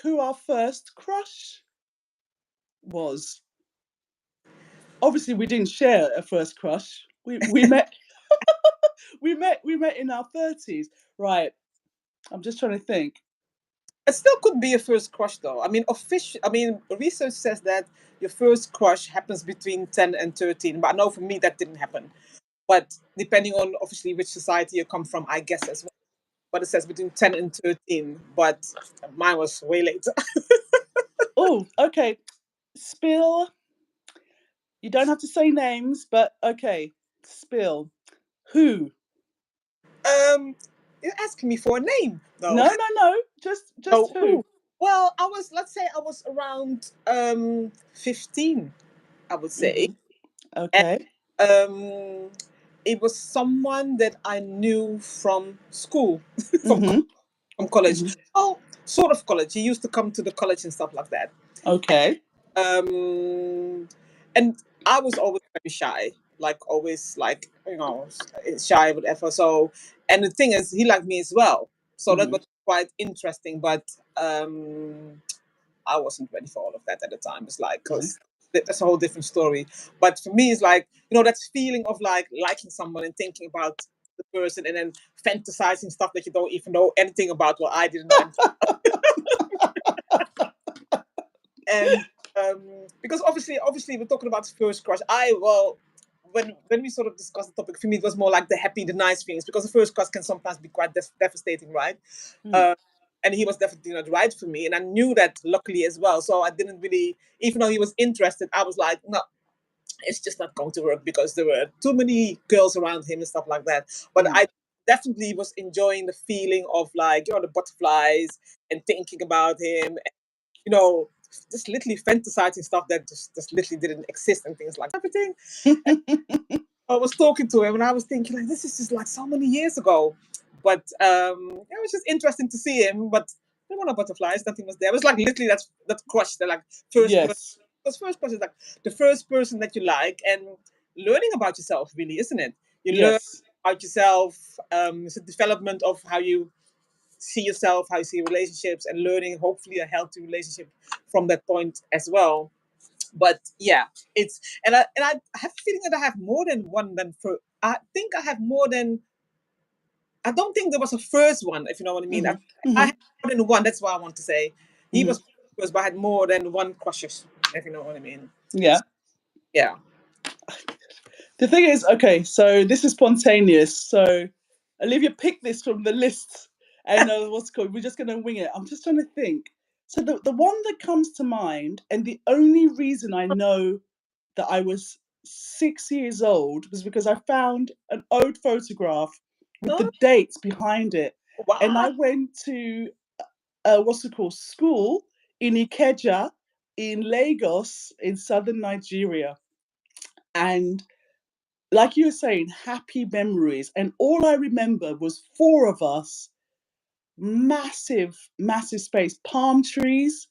who our first crush was? Obviously, we didn't share a first crush. We met we met in our 30s. Right. I'm just trying to think. It still could be a first crush, though. I mean, research says that your first crush happens between 10 and 13. But I know for me that didn't happen. But depending on obviously which society you come from, I guess as well. But it says between 10 and 13. But mine was way later. Oh, okay. Spill. You don't have to say names, but okay. Spill. Who? You're asking me for a name. No. No. Just No, who? who? Well, let's say I was around 15, I would say. Hmm. Okay. Um, it was someone that I knew from school, from Hmm. from college. Hmm. Oh, sort of college. He used to come to the college and stuff like that. Okay. Um, and I was always very shy, like always, like shy, whatever. So, and the thing is, he liked me as well. So that Hmm. was quite interesting. But I wasn't ready for all of that at the time. It's like, Okay. because that's a whole different story. But for me, it's like, that feeling of like liking someone and thinking about the person and then fantasizing stuff that you don't even know anything about. Well, I didn't know anything. And because obviously, we're talking about first crush. When we sort of discussed the topic, for me, it was more like the happy, the nice things, because the first crush can sometimes be quite devastating, right? Hmm. Uh, and he was definitely not right for me, and I knew that luckily as well. So I didn't really, even though he was interested, I was like, no, it's just not going to work because there were too many girls around him and stuff like that. But Hmm. I definitely was enjoying the feeling of like, the butterflies and thinking about him, just literally fantasizing stuff that just literally didn't exist and things like everything. I was talking to him and I was thinking like, this is just like so many years ago. But it was just interesting to see him. But there were no butterflies, nothing was there. It was like literally that crush, that like first person. Yes. Because first person is like the first person that you like, and learning about yourself, really, isn't it? You learn Yes. about yourself. It's a development of how you see yourself, how you see relationships, and learning hopefully a healthy relationship from that point as well. But yeah, it's and I have a feeling that I have more than one than for. I think I have more than. I don't think there was a first one, if you know what I mean. Hmm. I Hmm. had more than one. That's what I want to say. He Hmm. was first, but I had more than one crushes, if you know what I mean. Yeah. Yeah. The thing is, okay, so this is spontaneous. So Olivia picked this from the list, and what's it called? We're just gonna wing it. I'm just trying to think. So the one that comes to mind, and the only reason I know that I was 6 years old was because I found an old photograph with Oh, the dates behind it, and wow. I went to what's it called, school in Ikeja in Lagos in southern Nigeria, and like you were saying, happy memories. And all I remember was four of us, massive space, palm trees,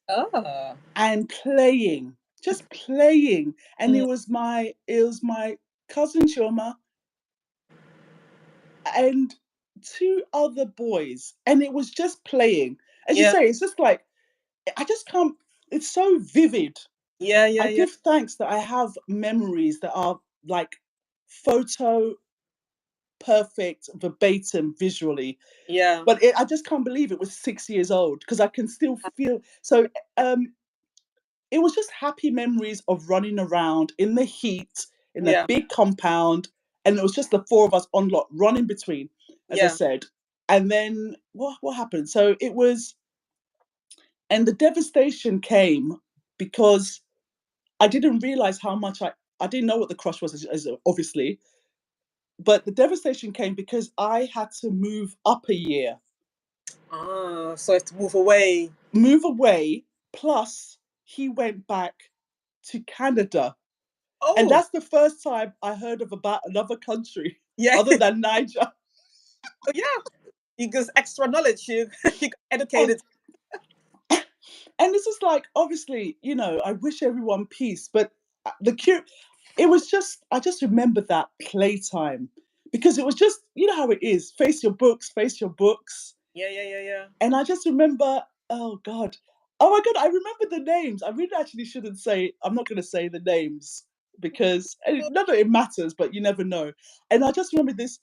Ah. and playing, just playing. And Mm, it was my cousin Shoma and two other boys. And it was just playing. As you yeah. say, it's just like I just can't, it's so vivid. Yeah. Yeah. I Yeah. give thanks that I have memories that are like photo perfect verbatim visually, Yeah. but I just can't believe it was 6 years old because I can still feel so. It was just happy memories of running around in the heat in a Yeah. big compound, and it was just the four of us on lot running between, as I Yeah. said. And then what happened? So it was, and the devastation came because I didn't realize how much I didn't know what the crush was, as obviously, but the devastation came because I had to move up a year, Ah. So I have to move away. move away, plus he went back to Canada. And Oh. that's the first time I heard of about another country Yeah. other than Niger. Oh, yeah. You got extra knowledge. You got And educated. and this is like, obviously, I wish everyone peace, but the cute, it was just, I just remember that playtime because it was just, you know how it is, face your books. Yeah. Yeah. Yeah. Yeah. And I just remember Oh God. Oh my God, I remember the names. I really actually shouldn't say, I'm not going to say the names because not that it matters, but you never know. And I just remember this,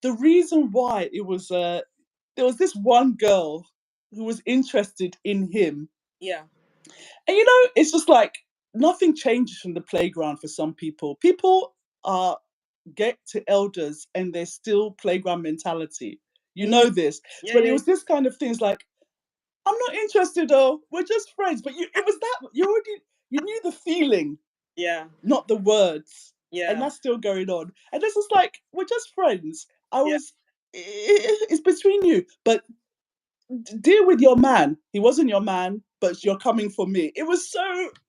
the reason why it was, there was this one girl who was interested in him. Yeah. And you know, it's just like nothing changes from the playground for some people. People are get to elders and they're still playground mentality. You Mm. know this. Yeah, But it yeah, was this kind of things like, I'm not interested though. We're just friends. But it was that you knew the feeling, yeah, not the words. And yeah, that's still going on. And this is like, we're just friends. yeah, It's between you. But deal with your man. He wasn't your man, but you're coming for me.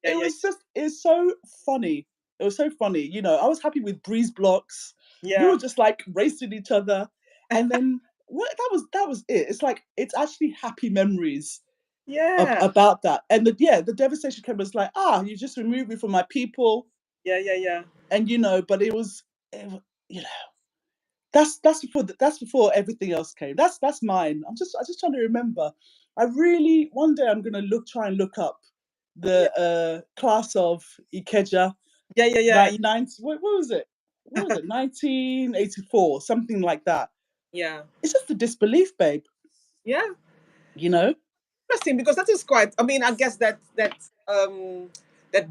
yeah, yeah, It's so funny. It was so funny. You know, I was happy with breeze blocks. We yeah, were just like racing each other. And then what that was it. It's like it's actually happy memories yeah, about that. And the devastation came was like, you just removed me from my people. yeah, yeah, yeah. And you know, but you know, that's before everything else came. That's mine. I just trying to remember. I really one day I'm gonna try and look up Yeah, the class of Ikeja, yeah, yeah, yeah, like 90, what was it? What was it? 1984, something like that. yeah, It's just a disbelief, babe. yeah. You know? Interesting, because that is quite. I mean, I guess that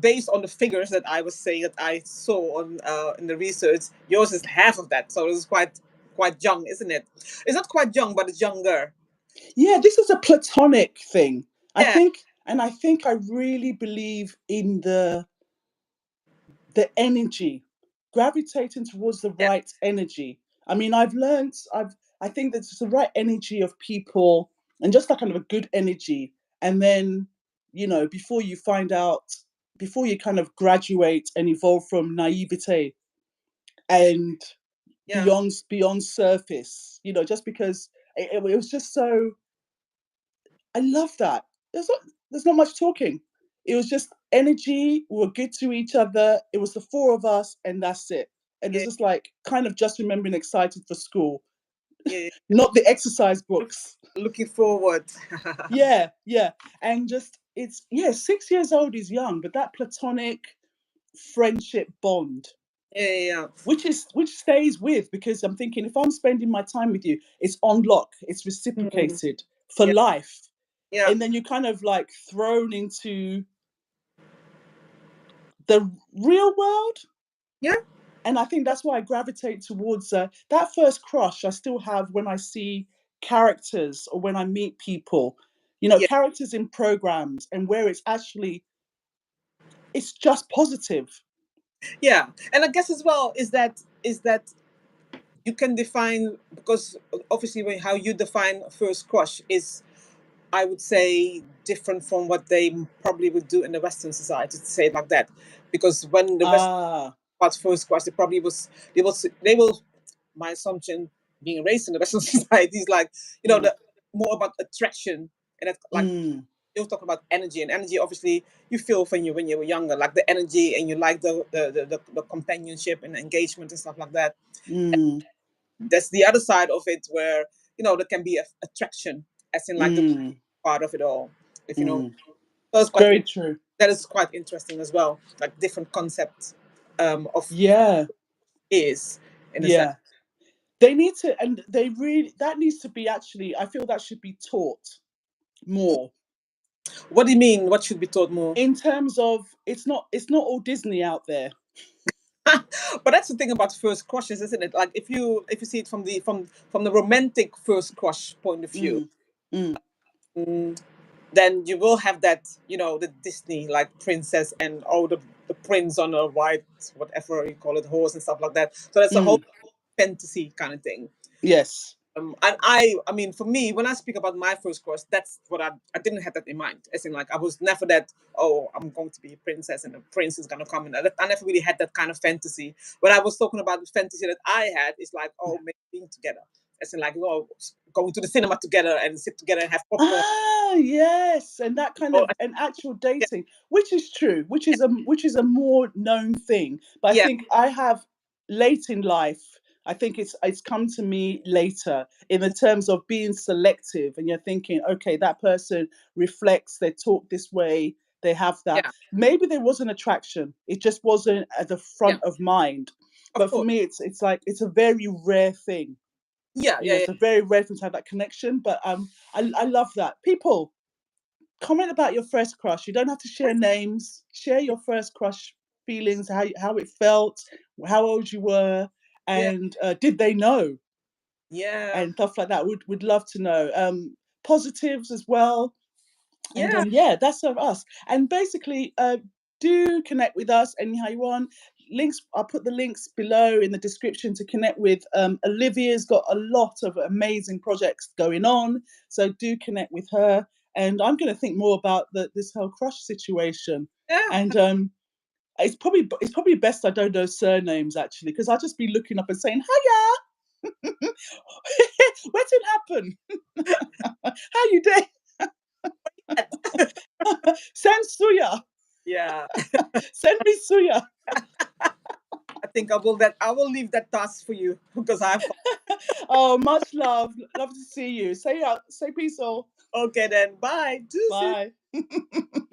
based on the figures that I was saying that I saw on in the research, yours is half of that. So it's quite young, isn't it? It's not quite young, but it's younger. Yeah, this is a platonic thing. Yeah, I think I really believe in the energy, gravitating towards the yeah, right energy. I mean, I think that it's the right energy of people and just that kind of a good energy. And then, you know, before you kind of graduate and evolve from naivete and yeah, beyond surface, you know, just because it was just so, I love that. There's not much talking. It was just energy. We were good to each other. It was the four of us, and that's it. And it's yeah, just like kind of just remembering excited for school, yeah. not the exercise Look, books. looking forward. Yeah, yeah. And just it's 6 years old is young, but that platonic friendship bond, Yeah, yeah, which stays with because I'm thinking if I'm spending my time with you, it's on lock, it's yeah. Mm, reciprocated for yeah, life. yeah, And then you're kind of like thrown into the real world. yeah, And I think that's why I gravitate towards that first crush I still have when I see characters or when I meet people, you know, yeah, characters in programs and where it's just positive. yeah. And I guess as well is that you can define, because obviously how you define first crush is, I would say, different from what they probably would do in the Western society, to say it like that. Because when the West Ah, was first crush, it probably was they will, my assumption, being raised in the Western society, is like, mm, the more about attraction, and that, like, mm, you were talking about energy, and energy obviously you feel when you were younger, like the energy, and you like the companionship and engagement and stuff like that. mm, That's the other side of it, where there can be a attraction, as in like the mm, part of it all, if you know. mm. So it's Very true. that is quite interesting as well, like different concepts of Yeah, is, in a sense. yeah. They need to, and they really, that needs to be actually, I feel that should be taught more What do you mean? What should be taught more? in terms of it's not all Disney out there. But that's the thing about first crushes, isn't it? Like, if you see it from the romantic first crush point of view, Mm, mm, mm, then you will have that, the Disney, like, princess and, the prince on a white, whatever you call it, horse and stuff like that. So that's a whole mm. fantasy kind of thing. Yes. And I mean, for me, when I speak about my first crush, that's what I didn't have that in mind. As in, like, I was never that, oh, I'm going to be a princess and the prince is going to come. And I never really had that kind of fantasy. When I was talking about the fantasy that I had, is like, oh, maybe being together. As in, like, going to the cinema together and sit together and have popcorn. Yes, and that kind Oh, of an actual yeah, dating, which is true, which is a more known thing. But I yeah, think I have late in life, I think it's come to me later in the terms of being selective, and you're thinking, okay, that person reflects, they talk this way, they have that. Yeah. Maybe there was an attraction, it just wasn't at the front of mind. Of But for course. me, it's like it's a very rare thing. Yeah. You know, it's a very rare thing to have that connection. But I love that. People, comment about your first crush. You don't have to share names. Share your first crush feelings, how it felt, how old you were, Yeah. and did they know, Yeah. and stuff like that. Would love to know. Positives as well. And Yeah. yeah, that's of us. And basically, do connect with us anyhow you want. Links, I'll put the links below in the description to connect with. Olivia's got a lot of amazing projects going on, so do connect with her. And I'm going to think more about this whole crush situation. Yeah. And it's probably best I don't know surnames, actually, because I'll just be looking up and saying, hiya, what did happen? How you doing? Send Suya. Yeah. Send me Suya. I think I will leave that task for you because I've. Oh, much love. Love to see you. Say peace all. Okay then. Bye. Deuces. Bye.